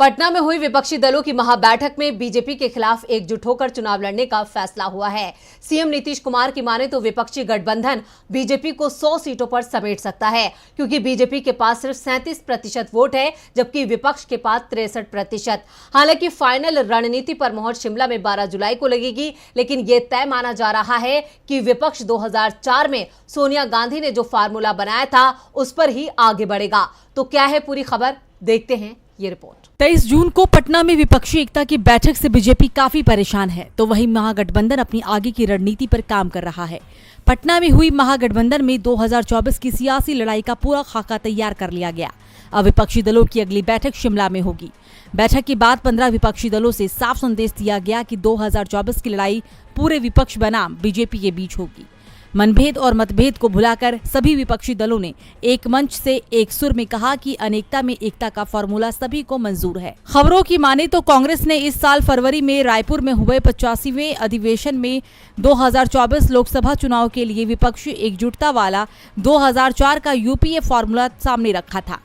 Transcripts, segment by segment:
पटना में हुई विपक्षी दलों की महाबैठक में बीजेपी के खिलाफ एकजुट होकर चुनाव लड़ने का फैसला हुआ है। सीएम नीतीश कुमार की माने तो विपक्षी गठबंधन बीजेपी को 100 सीटों पर समेट सकता है, क्योंकि बीजेपी के पास सिर्फ 37% वोट है, जबकि विपक्ष के पास 63%। हालांकि फाइनल रणनीति पर मोहर शिमला में 12 जुलाई को लगेगी, लेकिन ये तय माना जा रहा है कि विपक्ष 2004 में सोनिया गांधी ने जो फार्मूला बनाया था उस पर ही आगे बढ़ेगा। तो क्या है पूरी खबर, देखते हैं ये रिपोर्ट। 23 जून को पटना में विपक्षी एकता की बैठक से बीजेपी काफी परेशान है, तो वहीं महागठबंधन अपनी आगे की रणनीति पर काम कर रहा है। पटना में हुई महागठबंधन में 2024 की सियासी लड़ाई का पूरा खाका तैयार कर लिया गया। अब विपक्षी दलों की अगली बैठक शिमला में होगी। बैठक के बाद 15 विपक्षी दलों से साफ संदेश दिया गया कि 2024 की लड़ाई पूरे विपक्ष बनाम बीजेपी के बीच होगी। मनभेद और मतभेद को भुलाकर सभी विपक्षी दलों ने एक मंच से एक सुर में कहा कि अनेकता में एकता का फॉर्मूला सभी को मंजूर है। खबरों की माने तो कांग्रेस ने इस साल फरवरी में रायपुर में हुए 85वें अधिवेशन में 2024 लोकसभा चुनाव के लिए विपक्षी एकजुटता वाला 2004 का यूपीए फॉर्मूला सामने रखा था।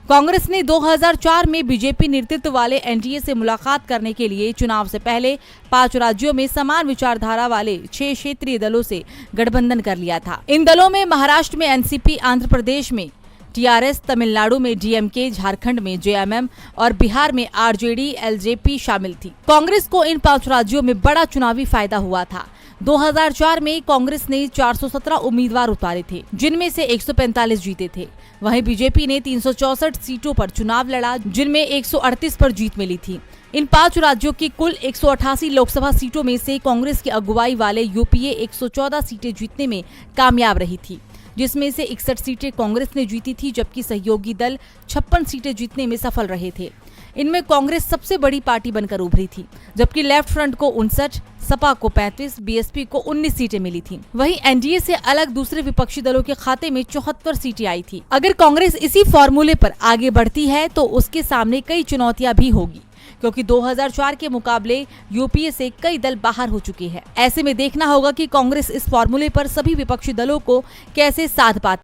कांग्रेस ने 2004 में बीजेपी नेतृत्व वाले एनडीए से मुलाकात करने के लिए चुनाव से पहले 5 राज्यों में समान विचारधारा वाले 6 क्षेत्रीय दलों से गठबंधन कर लिया था। इन दलों में महाराष्ट्र में एनसीपी, आंध्र प्रदेश में टीआरएस, तमिलनाडु में डीएमके, झारखंड में जेएमएम और बिहार में आरजेडी, एलजेपी शामिल थी। कांग्रेस को इन 5 राज्यों में बड़ा चुनावी फायदा हुआ था। 2004 में कांग्रेस ने 417 उम्मीदवार उतारे थे, जिनमें से 145 जीते थे। वहीं बीजेपी ने 364 सीटों पर चुनाव लड़ा, जिनमें 138 पर जीत मिली थी। इन 5 राज्यों की कुल 188 लोकसभा सीटों में से कांग्रेस की अगुवाई वाले यूपीए 114 सीटें जीतने में कामयाब रही थी, जिसमें से 61 सीटें कांग्रेस ने जीती थी, जबकि सहयोगी दल 56 सीटें जीतने में सफल रहे थे। इनमें कांग्रेस सबसे बड़ी पार्टी बनकर उभरी थी, जबकि लेफ्ट फ्रंट को 59, सपा को 35, बीएसपी को 19 सीटें मिली थी। वहीं एनडीए से अलग दूसरे विपक्षी दलों के खाते में 74 सीटें आई थी। अगर कांग्रेस इसी फॉर्मूले पर आगे बढ़ती है तो उसके सामने कई चुनौतियां भी होगी, क्योंकि 2004 के मुकाबले यूपीए से कई दल बाहर हो चुके हैं। ऐसे में देखना होगा कि कांग्रेस इस फॉर्मूले पर सभी विपक्षी दलों को कैसे साथ पाती